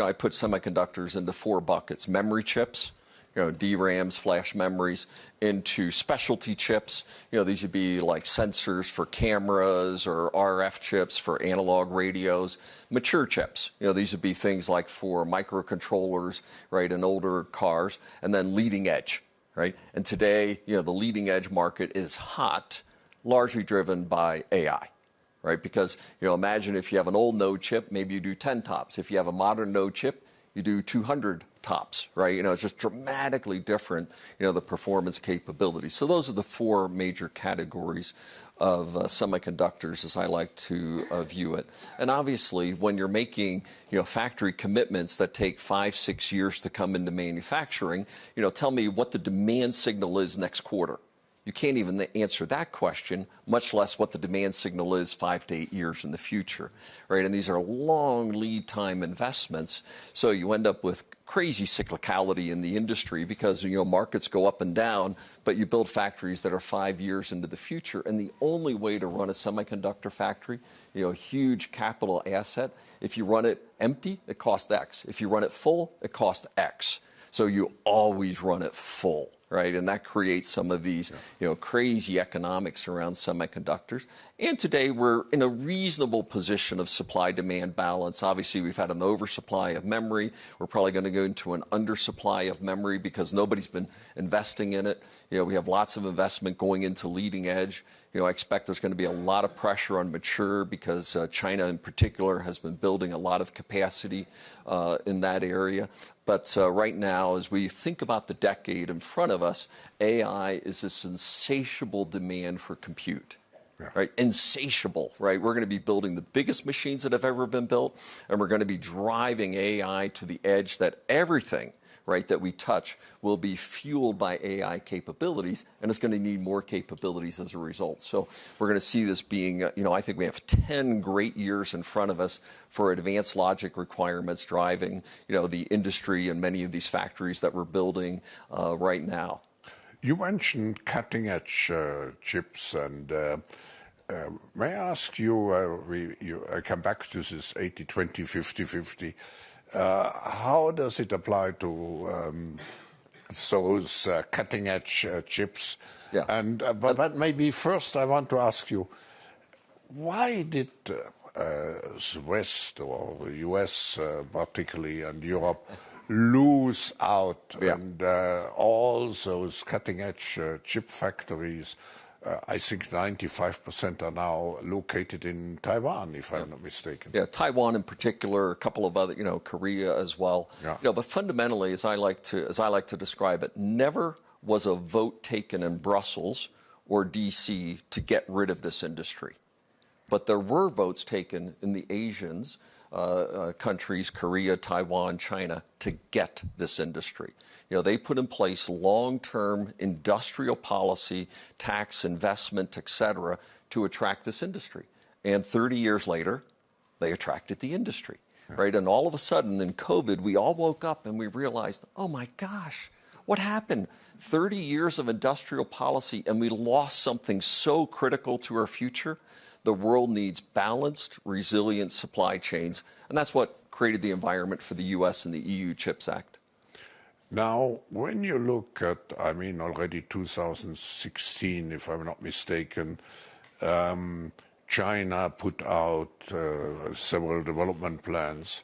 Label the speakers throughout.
Speaker 1: I put semiconductors into 4 buckets: memory chips, DRAMs, flash memories, into specialty chips. These would be like sensors for cameras or RF chips for analog radios. Mature chips. These would be things like for microcontrollers, right, in older cars. And then leading edge, right? And today, the leading edge market is hot, largely driven by AI. Right? Because, imagine if you have an old node chip, maybe you do 10 tops. If you have a modern node chip, you do 200 tops, right? It's just dramatically different, the performance capabilities. So those are the 4 major categories of semiconductors, as I like to view it. And obviously, when you're making, factory commitments that take 5-6 years to come into manufacturing, tell me what the demand signal is next quarter. You can't even answer that question, much less what the demand signal is 5 to 8 years in the future, right? And these are long lead time investments. So you end up with crazy cyclicality in the industry because, markets go up and down, but you build factories that are 5 years into the future. And the only way to run a semiconductor factory, a huge capital asset, if you run it empty, it costs X. If you run it full, it costs X. So you always run it full. Right, and that creates some of these, crazy economics around semiconductors. And today we're in a reasonable position of supply-demand balance. Obviously, we've had an oversupply of memory. We're probably going to go into an undersupply of memory because nobody's been investing in it. We have lots of investment going into leading edge. I expect there's going to be a lot of pressure on mature because China in particular has been building a lot of capacity in that area. But right now, as we think about the decade in front of us, AI is this insatiable demand for compute. Yeah. Right? Insatiable, right? We're going to be building the biggest machines that have ever been built, and we're going to be driving AI to the edge that everything, right, that we touch will be fueled by AI capabilities, and it's going to need more capabilities as a result. So we're going to see this being, I think we have 10 great years in front of us for advanced logic requirements driving, the industry and many of these factories that we're building right now.
Speaker 2: You mentioned cutting-edge chips, and may I ask you, I come back to this 80-20, 50-50. How does it apply to those cutting-edge chips? Yeah. And but maybe first I want to ask you, why did the West or the US particularly and Europe lose out, and all those cutting-edge chip factories? I think 95% are now located in Taiwan, if I'm not mistaken.
Speaker 1: Yeah, Taiwan in particular, a couple of other, Korea as well. Yeah. But fundamentally, as I like to describe it, never was a vote taken in Brussels or DC to get rid of this industry. But there were votes taken in the Asians countries, Korea, Taiwan, China, to get this industry. They put in place long-term industrial policy, tax, investment, et cetera, to attract this industry. And 30 years later, they attracted the industry, right? And all of a sudden, in COVID, we all woke up and we realized, oh my gosh, what happened? 30 years of industrial policy, and we lost something so critical to our future. The world needs balanced, resilient supply chains, and that's what created the environment for the U.S. and the EU CHIPS Act.
Speaker 2: Now, when you look at, already 2016, if I'm not mistaken, China put out several development plans.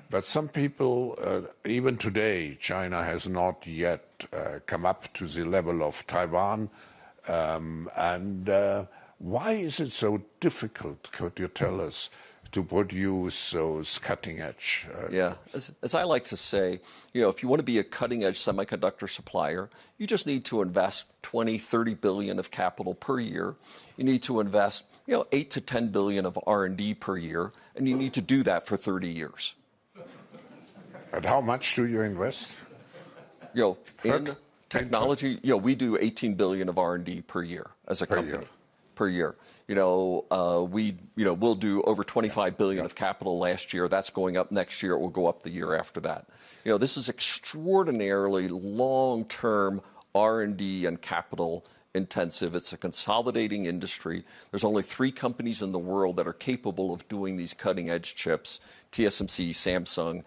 Speaker 2: But some people, even today, China has not yet come up to the level of Taiwan. Why is it so difficult, could you tell us, to produce those cutting edge?
Speaker 1: Yeah, as I like to say, if you want to be a cutting edge semiconductor supplier, you just need to invest 20, 30 billion of capital per year. You need to invest, 8 to 10 billion of R&D per year, and you need to do that for 30 years.
Speaker 2: And how much do you invest?
Speaker 1: In technology, we do 18 billion of R&D per year as a company. Per year. We'll do over 25 billion of capital last year. That's going up next year. It will go up the year after that. This is extraordinarily long-term R&D and capital intensive. It's a consolidating industry. There's only 3 companies in the world that are capable of doing these cutting-edge chips: TSMC, Samsung,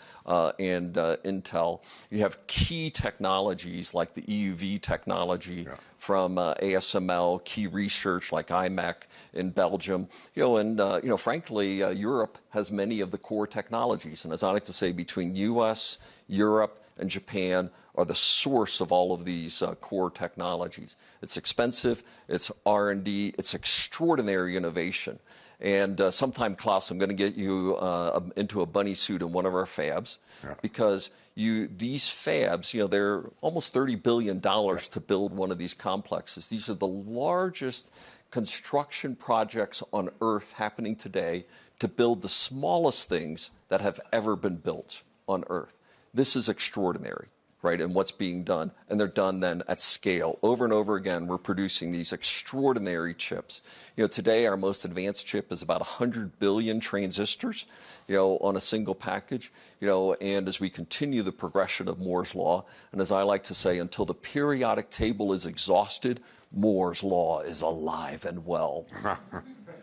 Speaker 1: and Intel. You have key technologies like the EUV technology from ASML, key research like IMEC in Belgium. Frankly, Europe has many of the core technologies. And as I like to say, between U.S., Europe, and Japan are the source of all of these core technologies. It's expensive, it's R&D, it's extraordinary innovation. And sometime, Klaus, I'm going to get you into a bunny suit in one of our fabs, because these fabs, they're almost $30 billion to build one of these complexes. These are the largest construction projects on Earth happening today to build the smallest things that have ever been built on Earth. This is extraordinary, right, and what's being done. And they're done then at scale. Over and over again, we're producing these extraordinary chips. Today, our most advanced chip is about 100 billion transistors, on a single package. And as we continue the progression of Moore's Law, and as I like to say, until the periodic table is exhausted, Moore's Law is alive and well.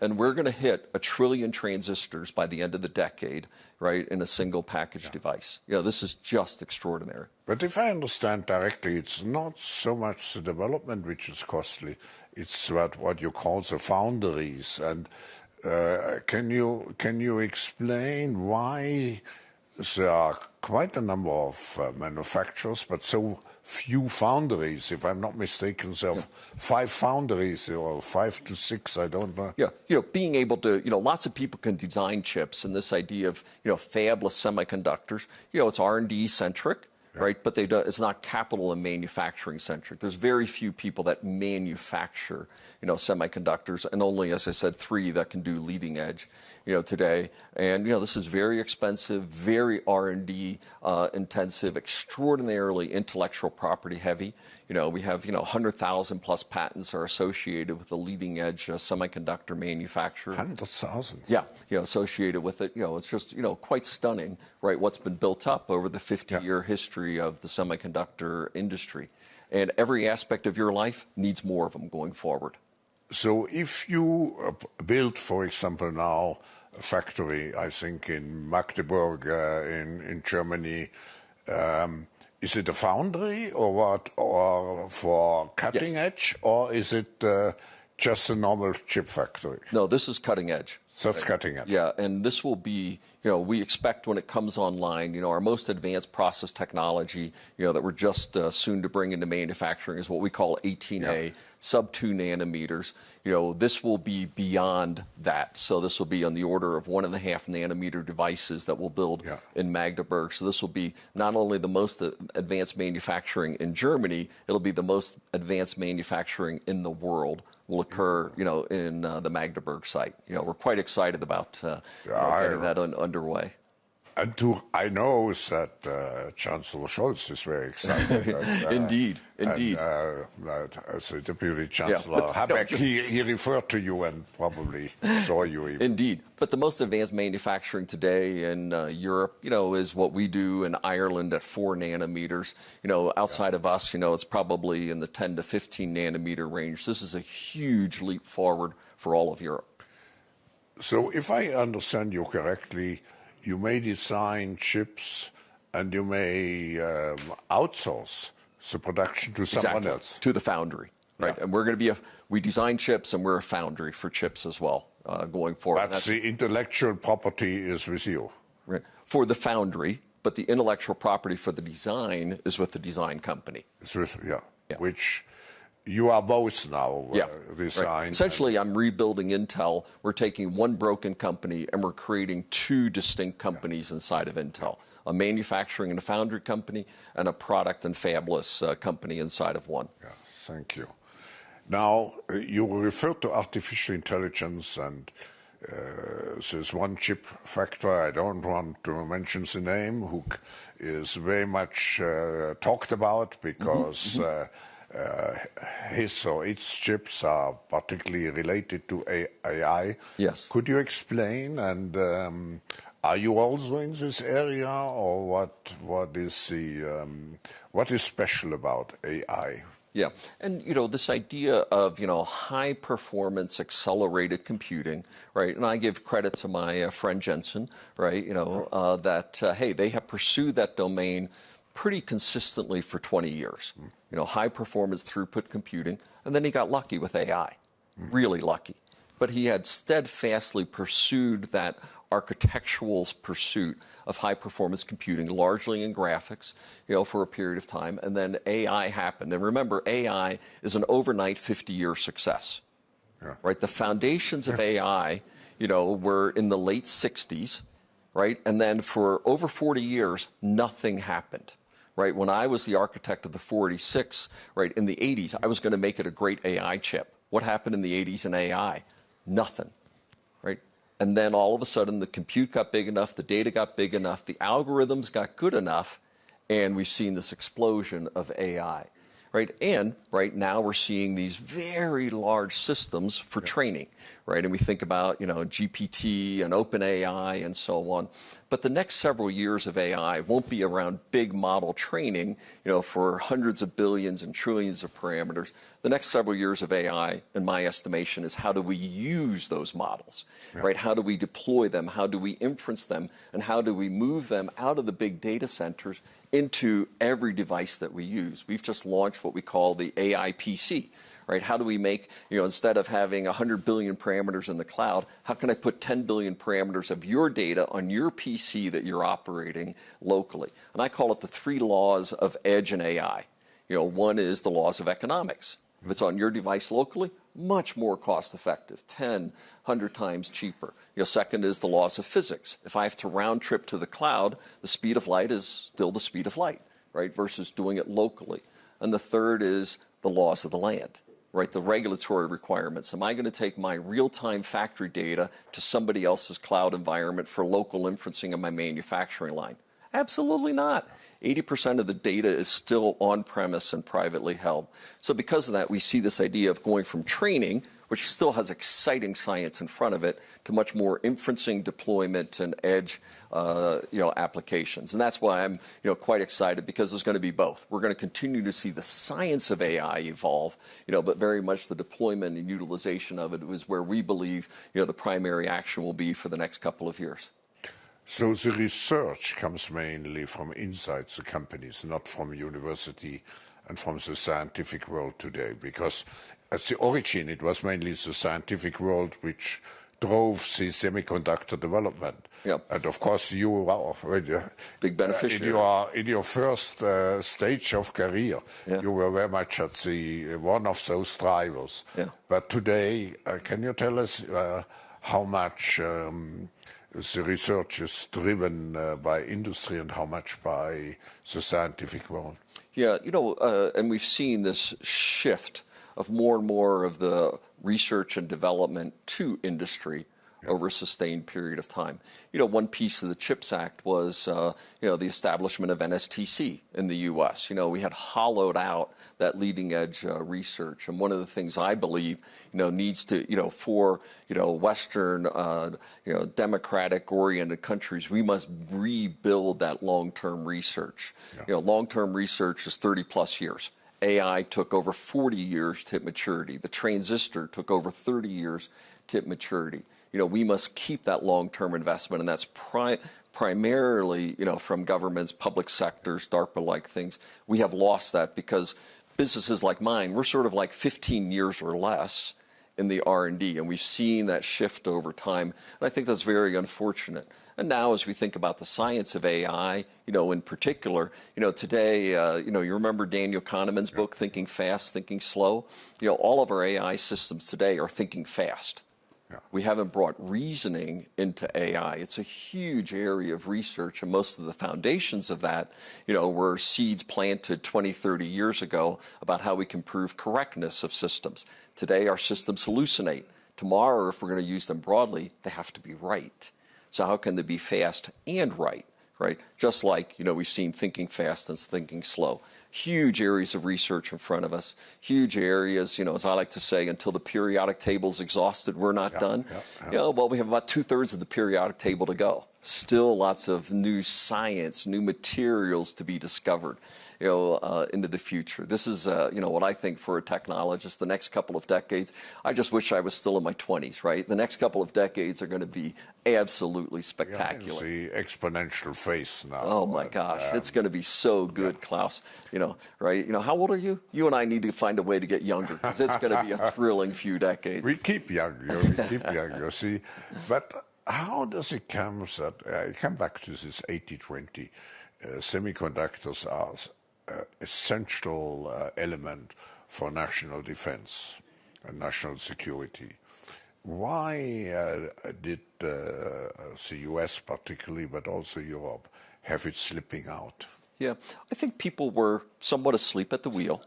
Speaker 1: And we're going to hit 1 trillion transistors by the end of the decade, right, in a single package device. This is just extraordinary.
Speaker 2: But if I understand directly, it's not so much the development which is costly, it's what you call the foundaries. And can you explain why there are quite a number of manufacturers, but so few foundries? If I'm not mistaken, there are 5 foundries, or 5 to 6, I don't know.
Speaker 1: Yeah, being able to, lots of people can design chips, and this idea of, fabless semiconductors, it's R&D centric, right? But it's not capital and manufacturing centric. There's very few people that manufacture, semiconductors, and only, as I said, 3 that can do leading edge, today. And, this is very expensive, very R&D intensive, extraordinarily intellectual property heavy. We have, 100,000 plus patents are associated with the leading edge semiconductor manufacturer.
Speaker 2: 100,000?
Speaker 1: Yeah, associated with it. It's just, quite stunning, right, what's been built up over the 50-year history of the semiconductor industry. And every aspect of your life needs more of them going forward.
Speaker 2: So if you build, for example, now a factory, I think in Magdeburg in Germany, is it a foundry or what, or for cutting edge, or is it just a normal chip factory?
Speaker 1: No, this is cutting edge.
Speaker 2: So it's cutting edge.
Speaker 1: Yeah, and this will be, we expect when it comes online, our most advanced process technology, that we're just soon to bring into manufacturing is what we call 18A, sub 2 nanometers. This will be beyond that. So this will be on the order of 1.5 nanometer devices that we'll build in Magdeburg. So this will be not only the most advanced manufacturing in Germany, it'll be the most advanced manufacturing in the world will occur, in the Magdeburg site. We're quite excited about getting that underway.
Speaker 2: And I know that Chancellor Scholz is very excited.
Speaker 1: Indeed.
Speaker 2: As a Deputy Chancellor Habeck, he referred to you and probably saw you even.
Speaker 1: Indeed. But the most advanced manufacturing today in Europe, is what we do in Ireland at 4 nanometers. Outside of us, it's probably in the 10 to 15 nanometer range. This is a huge leap forward for all of Europe.
Speaker 2: So if I understand you correctly, you may design chips and you may outsource the production to someone else.
Speaker 1: To the foundry, right? And we're going to be we design chips and we're a foundry for chips as well going forward.
Speaker 2: But the intellectual property is with you.
Speaker 1: Right. For the foundry, but the intellectual property for the design is with the design company.
Speaker 2: It's with, which you are both now design.
Speaker 1: Right. Essentially, I'm rebuilding Intel. We're taking one broken company and we're creating 2 distinct companies inside of Intel. A manufacturing and a foundry company and a product and fabless company inside of one.
Speaker 2: Yeah, thank you. Now, you referred to artificial intelligence, and there's one chip factor, I don't want to mention the name, who is very much talked about because his or its chips are particularly related to AI.
Speaker 1: Yes.
Speaker 2: Could you explain, and are you also in this area, or what is special about AI?
Speaker 1: Yeah, and this idea of high performance accelerated computing, right? And I give credit to my friend Jensen, right? That hey, they have pursued that domain pretty consistently for 20 years. High performance throughput computing, and then he got lucky with AI, really lucky. But he had steadfastly pursued that architectural pursuit of high-performance computing, largely in graphics, for a period of time, and then AI happened. And remember, AI is an overnight 50-year success, right? The foundations of AI, were in the late 60s, right? And then for over 40 years, nothing happened, right? When I was the architect of the 486, right, in the 80s, I was going to make it a great AI chip. What happened in the 80s in AI? Nothing, right? And then all of a sudden, the compute got big enough, the data got big enough, the algorithms got good enough, and we've seen this explosion of AI, right? And right now we're seeing these very large systems for training, right? And we think about, GPT and OpenAI and so on. But the next several years of AI won't be around big model training, for hundreds of billions and trillions of parameters. The next several years of AI, in my estimation, is how do we use those models, right? How do we deploy them? How do we inference them? And how do we move them out of the big data centers into every device that we use? We've just launched what we call the AI PC, right? How do we make, instead of having 100 billion parameters in the cloud, how can I put 10 billion parameters of your data on your PC that you're operating locally? And I call it the 3 laws of edge and AI. One is the laws of economics. If it's on your device locally, much more cost effective, 10, 100 times cheaper. Second is the laws of physics. If I have to round trip to the cloud, the speed of light is still the speed of light, right, versus doing it locally. And the third is the laws of the land, right, the regulatory requirements. Am I going to take my real-time factory data to somebody else's cloud environment for local inferencing of my manufacturing line? Absolutely not. 80% of the data is still on-premise and privately held. So because of that, we see this idea of going from training, which still has exciting science in front of it, to much more inferencing, deployment, and edge, applications. And that's why I'm, quite excited, because there's going to be both. We're going to continue to see the science of AI evolve, but very much the deployment and utilization of it is where we believe, the primary action will be for the next couple of years.
Speaker 2: So the research comes mainly from inside the companies, not from university and from the scientific world today, because at the origin it was mainly the scientific world which drove the semiconductor development.
Speaker 1: Yep.
Speaker 2: And of course you are
Speaker 1: big beneficiary.
Speaker 2: In your first stage of career, you were very much at the one of those drivers.
Speaker 1: Yeah.
Speaker 2: But today, can you tell us how much the research is driven by industry and how much by the scientific world?
Speaker 1: Yeah, and we've seen this shift of more and more of the research and development to industry over a sustained period of time. One piece of the CHIPS Act was, the establishment of NSTC in the U.S. We had hollowed out that leading edge research. And one of the things I believe, needs to, for, Western, democratic oriented countries, we must rebuild that long-term research. Long-term research is 30 plus years. AI took over 40 years to hit maturity. The transistor took over 30 years to hit maturity. We must keep that long-term investment, and that's primarily, from governments, public sectors, DARPA-like things. We have lost that because businesses like mine, we're sort of like 15 years or less in the R&D, and we've seen that shift over time, and I think that's very unfortunate. And now as we think about the science of AI, in particular, today, you remember Daniel Kahneman's book, Thinking Fast, Thinking Slow? All of our AI systems today are thinking fast. We haven't brought reasoning into AI. It's a huge area of research, and most of the foundations of that, were seeds planted 20, 30 years ago about how we can prove correctness of systems. Today, our systems hallucinate. Tomorrow, if we're going to use them broadly, they have to be right. So how can they be fast and right? Just like, we've seen thinking fast and thinking slow. Huge areas of research in front of us, huge areas, as I like to say, until the periodic table's exhausted, we're not done. Well, we have about 2/3 of the periodic table to go. Still lots of new science, new materials to be discovered, into the future. This is, what I think for a technologist, the next couple of decades, I just wish I was still in my 20s, right? The next couple of decades are going to be absolutely spectacular.
Speaker 2: Yeah, it's the exponential phase now.
Speaker 1: Oh my gosh, it's going to be so good, Klaus. Right? How old are you? You and I need to find a way to get younger because it's going to be a thrilling few decades.
Speaker 2: We keep young, see. But how does it come that, I come back to this 80-20, semiconductors are essential element for national defense and national security. Why did the US particularly, but also Europe, have it slipping out?
Speaker 1: Yeah, I think people were somewhat asleep at the wheel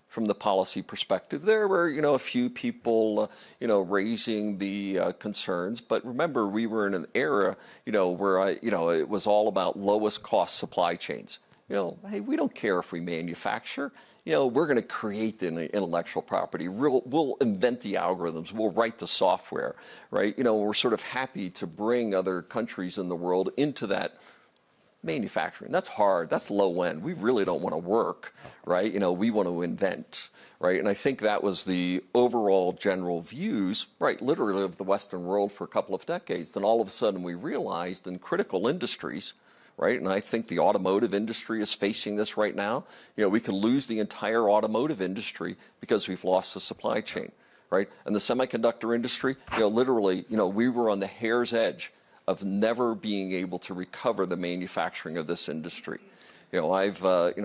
Speaker 1: from the policy perspective. There were, a few people, raising the concerns. But remember, we were in an era, where it was all about lowest cost supply chains. Hey, we don't care if we manufacture. We're going to create the intellectual property. We'll invent the algorithms. We'll write the software, right? We're sort of happy to bring other countries in the world into that manufacturing. That's hard. That's low end. We really don't want to work, right? We want to invent, right? And I think that was the overall general views, right, literally of the Western world for a couple of decades. Then all of a sudden we realized in critical industries, right, and I think the automotive industry is facing this right now, we could lose the entire automotive industry because we've lost the supply chain, right? And the semiconductor industry, literally, we were on the hair's edge of never being able to recover the manufacturing of this industry. I've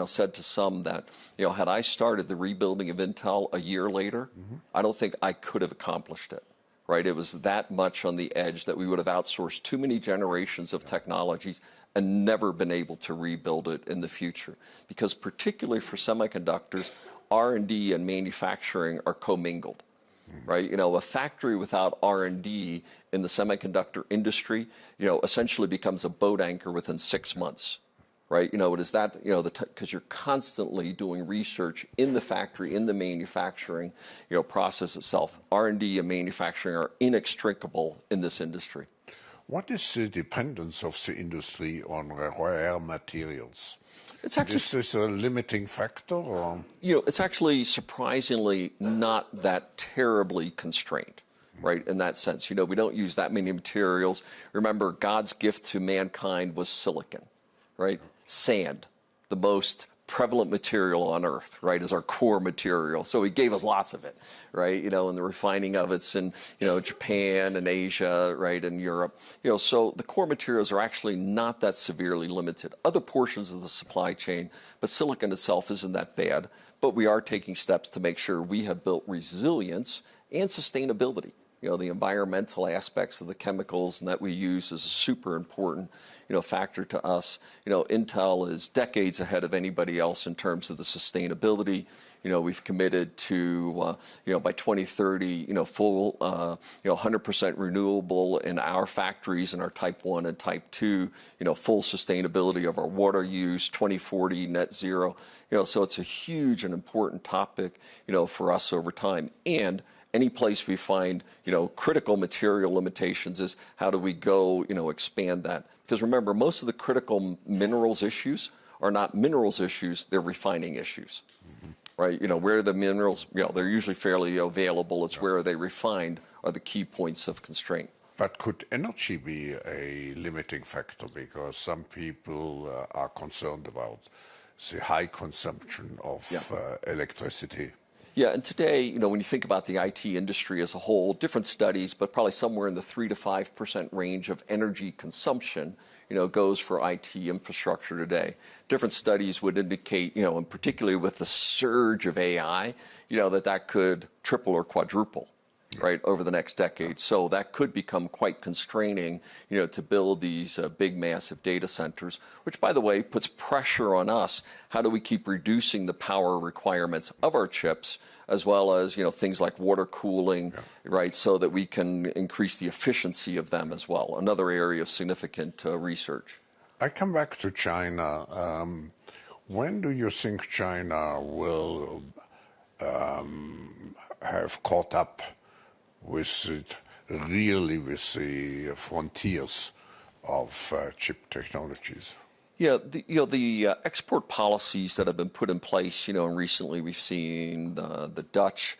Speaker 1: said to some that, had I started the rebuilding of Intel a year later, I don't think I could have accomplished it, right? It was that much on the edge that we would have outsourced too many generations of technologies and never been able to rebuild it in the future. Because particularly for semiconductors, R&D and manufacturing are commingled. Right, a factory without R&D in the semiconductor industry, essentially becomes a boat anchor within 6 months, right? It is that, because you're constantly doing research in the factory, in the manufacturing, process itself. R&D and manufacturing are inextricable in this industry.
Speaker 2: What is the dependence of the industry on rare materials?
Speaker 1: It's actually,
Speaker 2: is this a limiting factor? Or?
Speaker 1: It's actually surprisingly not that terribly constrained, right, in that sense. We don't use that many materials. Remember, God's gift to mankind was silicon, right? Sand, the most prevalent material on Earth, right, is our core material. So he gave us lots of it, right, and the refining of it's in, Japan and Asia, right, and Europe. So the core materials are actually not that severely limited. Other portions of the supply chain, but silicon itself isn't that bad. But we are taking steps to make sure we have built resilience and sustainability. The environmental aspects of the chemicals that we use is a super important, factor to us. Intel is decades ahead of anybody else in terms of the sustainability. We've committed to, by 2030, full, 100% renewable in our factories and our Type 1 and Type 2, full sustainability of our water use, 2040 net zero. So it's a huge and important topic, for us over time. And any place we find, critical material limitations is how do we go, expand that? Because remember, most of the critical minerals issues are not minerals issues, they're refining issues, right? Where the minerals, they're usually fairly available. It's where they refined are the key points of constraint.
Speaker 2: But could energy be a limiting factor? Because some people are concerned about the high consumption of electricity.
Speaker 1: Yeah, and today, when you think about the IT industry as a whole, different studies, but probably somewhere in the 3 to 5% range of energy consumption, goes for IT infrastructure today. Different studies would indicate, and particularly with the surge of AI, that could triple or quadruple, right, over the next decade. So that could become quite constraining, to build these big, massive data centers, which, by the way, puts pressure on us. How do we keep reducing the power requirements of our chips, as well as, things like water cooling, right, so that we can increase the efficiency of them as well, another area of significant research.
Speaker 2: I come back to China. When do you think China will have caught up with the frontiers of chip technologies?
Speaker 1: Yeah, the export policies that have been put in place, and recently we've seen the Dutch,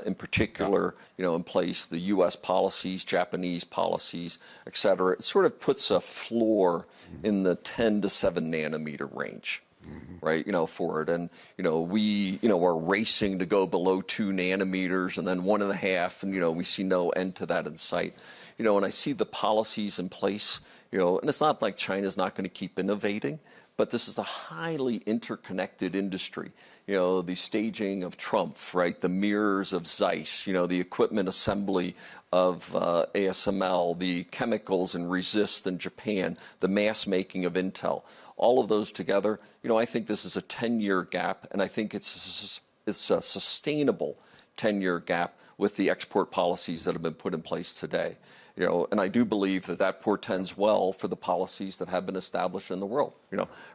Speaker 1: in particular, in place, the U.S. policies, Japanese policies, et cetera. It sort of puts a floor in the 10 to 7 nanometer range. Right, for it, and we, are racing to go below 2 nanometers, and then 1.5, and we see no end to that in sight. And I see the policies in place, and it's not like China's not going to keep innovating, but this is a highly interconnected industry. The staging of Trump, right, the mirrors of Zeiss, the equipment assembly of ASML, the chemicals and resist in Japan, the mass making of Intel. All of those together, I think this is a 10-year gap, and I think it's a sustainable 10-year gap with the export policies that have been put in place today. And I do believe that portends well for the policies that have been established in the world,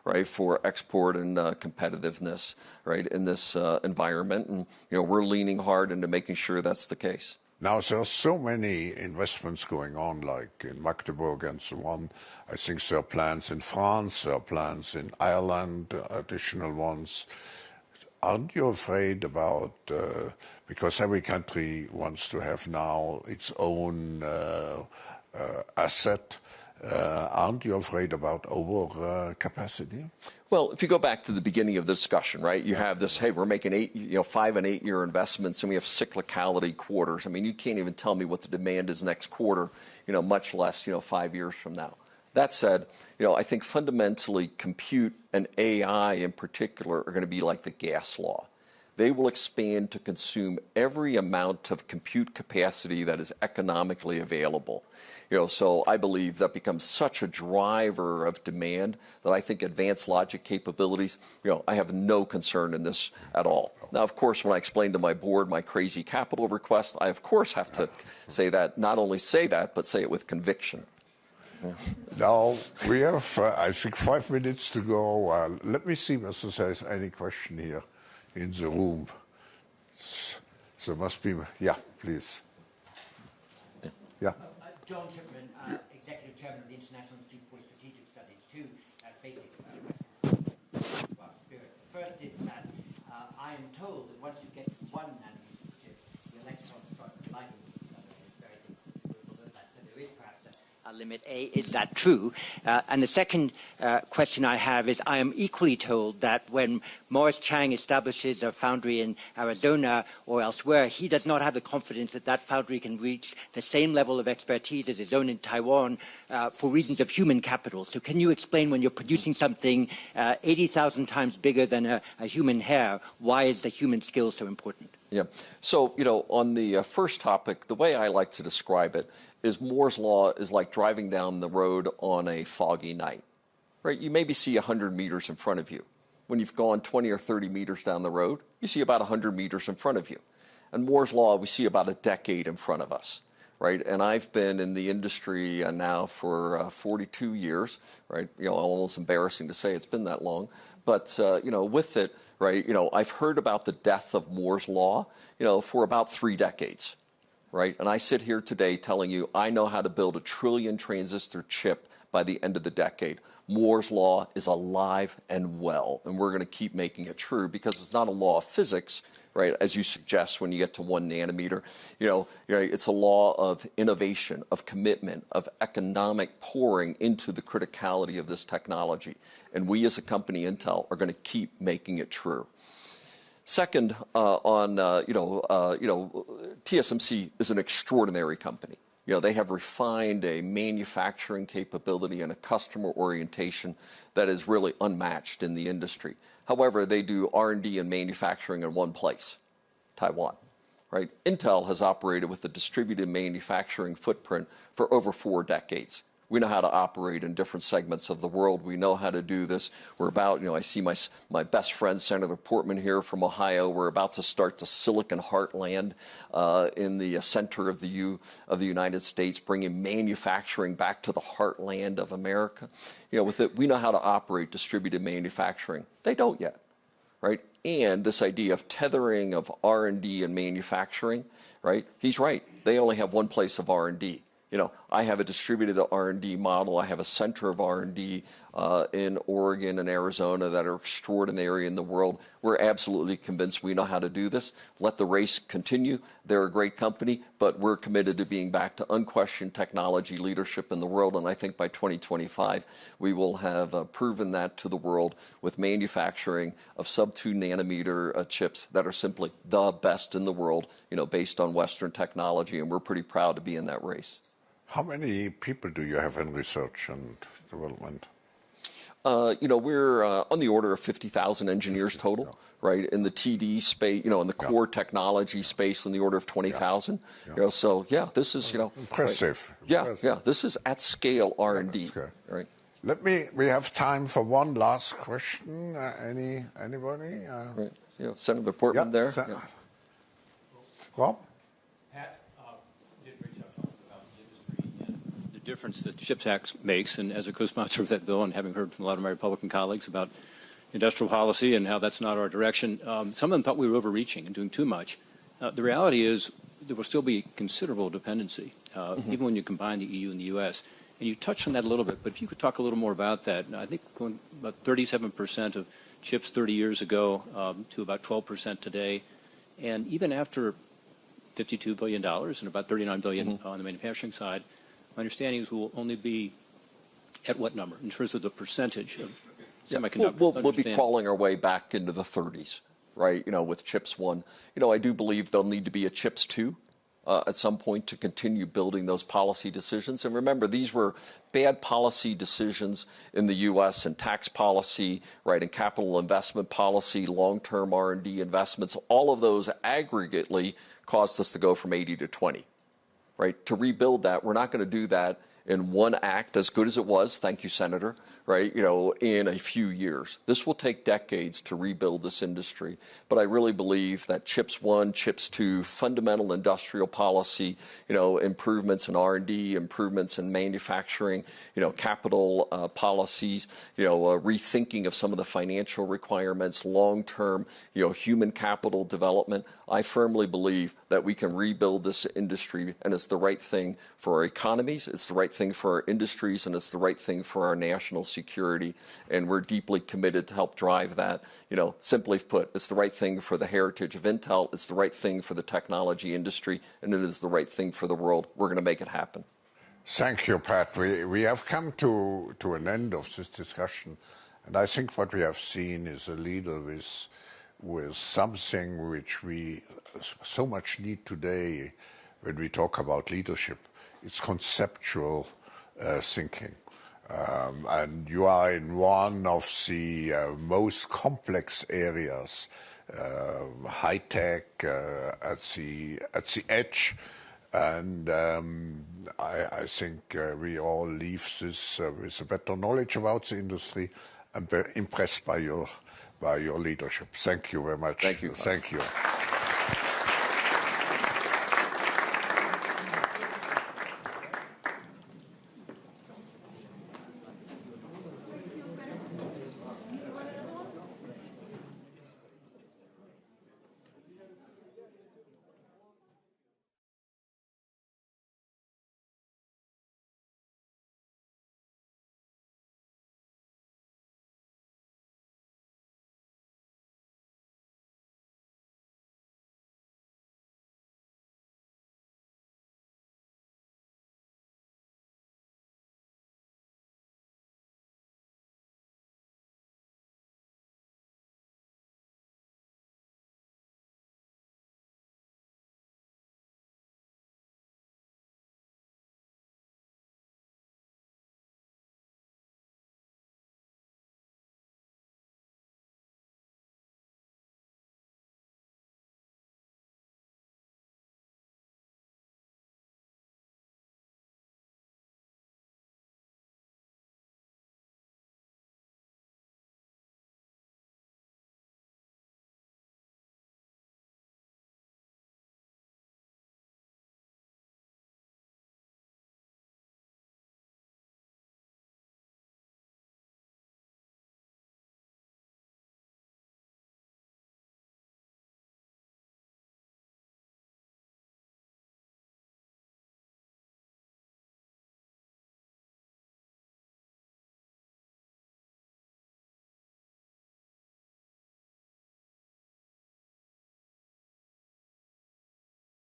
Speaker 1: right, for export and competitiveness, right, in this environment. And, we're leaning hard into making sure that's the case.
Speaker 2: Now, there are so many investments going on, like in Magdeburg and so on. I think there are plans in France, there are plans in Ireland, additional ones. Aren't you afraid about, because every country wants to have now its own asset, aren't you afraid about overcapacity?
Speaker 1: Well, if you go back to the beginning of the discussion, right, you have this, hey, we're making 5 and 8 year investments, and we have cyclicality quarters. I mean, you can't even tell me what the demand is next quarter, much less, 5 years from now. That said, I think fundamentally compute and AI in particular are going to be like the gas law. They will expand to consume every amount of compute capacity that is economically available. So I believe that becomes such a driver of demand that I think advanced logic capabilities, I have no concern in this at all. Now, of course, when I explain to my board my crazy capital request, I, of course, have to say that, not only say that, but say it with conviction. Yeah.
Speaker 2: Now, we have, I think, 5 minutes to go. Let me see whether there's any question here in the room. There must be, yeah, please. Yeah.
Speaker 3: John Chipman, Executive Chairman of the International Institute for Strategic Studies. Two basic questions about spirit. The first is that I am told that once you get 1 nanometer chip, the electrons start colliding with each other. It's very difficult below that. So there is perhaps a limit. Is that true? And the second question I have is I am equally told that when Morris Chang establishes a foundry in Arizona or elsewhere, he does not have the confidence that that foundry can reach the same level of expertise as his own in Taiwan for reasons of human capital. So can you explain, when you're producing something 80,000 times bigger than a human hair, why is the human skill so important?
Speaker 1: Yeah. So, on the first topic, the way I like to describe it is Moore's Law is like driving down the road on a foggy night, right? You maybe see 100 meters in front of you. When you've gone 20 or 30 meters down the road, you see about 100 meters in front of you. And Moore's Law, we see about a decade in front of us, right? And I've been in the industry now for 42 years, right? Almost embarrassing to say it's been that long. But, with it, right, I've heard about the death of Moore's Law, for about 3 decades, right? And I sit here today telling you I know how to build a 1 trillion transistor chip by the end of the decade. Moore's Law is alive and well, and we're going to keep making it true because it's not a law of physics, right, as you suggest when you get to 1 nanometer. It's a law of innovation, of commitment, of economic pouring into the criticality of this technology. And we as a company, Intel, are going to keep making it true. Second, TSMC is an extraordinary company. They have refined a manufacturing capability and a customer orientation that is really unmatched in the industry. However, they do R&D and manufacturing in one place, Taiwan, right? Intel has operated with a distributed manufacturing footprint for over 4 decades. We know how to operate in different segments of the world. We know how to do this. We're about, I see my best friend, Senator Portman here from Ohio. We're about to start the Silicon Heartland in the center of the United States, bringing manufacturing back to the heartland of America. With it, we know how to operate distributed manufacturing. They don't yet, right? And this idea of tethering of R&D and manufacturing, right? He's right. They only have one place of R&D. I have a distributed R&D model. I have a center of R&D in Oregon and Arizona that are extraordinary in the world. We're absolutely convinced we know how to do this. Let the race continue. They're a great company, but we're committed to being back to unquestioned technology leadership in the world. And I think by 2025, we will have proven that to the world with manufacturing of sub-2 nanometer chips that are simply the best in the world, based on Western technology. And we're pretty proud to be in that race.
Speaker 2: How many people do you have in research and development?
Speaker 1: We're on the order of 50,000 engineers total, right? In the TD space, in the core technology space, in the order of 20,000. So this is,
Speaker 2: impressive.
Speaker 1: Right? This is at scale R&D, right?
Speaker 2: We have time for one last question. Anybody?
Speaker 1: Right. Senator Portman there.
Speaker 2: Rob?
Speaker 4: Pat did a great job talking about the industry and the difference that CHIPS Act makes. And as a co-sponsor of that bill and having heard from a lot of my Republican colleagues about industrial policy and how that's not our direction, some of them thought we were overreaching and doing too much. The reality is there will still be considerable dependency, even when you combine the EU and the U.S. And you touched on that a little bit, but if you could talk a little more about that. I think going about 37% of chips 30 years ago to about 12% today. And even after $52 billion and about $39 billion on the manufacturing side, my understanding is we'll only be at what number in terms of the percentage of semiconductors?
Speaker 1: We'll be crawling our way back into the 30s, right? With CHIPS 1. I do believe there'll need to be a CHIPS 2 at some point to continue building those policy decisions. And remember, these were bad policy decisions in the U.S. and tax policy, right, and capital investment policy, long-term R&D investments. All of those aggregately caused us to go from 80 to 20, right? To rebuild that, we're not going to do that in one act, as good as it was, thank you, Senator, right, in a few years. This will take decades to rebuild this industry. But I really believe that CHIPS 1, CHIPS 2, fundamental industrial policy, improvements in R&D, improvements in manufacturing, capital policies, rethinking of some of the financial requirements, long-term, human capital development. I firmly believe that we can rebuild this industry, and it's the right thing for our economies, it's the right thing for our industries, and it's the right thing for our national security. And we're deeply committed to help drive that. Simply put, it's the right thing for the heritage of Intel, it's the right thing for the technology industry, and it is the right thing for the world. We're going to make it happen.
Speaker 2: Thank you, Pat. We have come to an end of this discussion, and I think what we have seen is a leader with something which we so much need today when we talk about leadership. It's conceptual thinking. And you are in one of the most complex areas, high tech, at the edge. And I think we all leave this with a better knowledge about the industry and be impressed by your leadership. Thank you very much.
Speaker 1: Thank you.
Speaker 2: Thank you.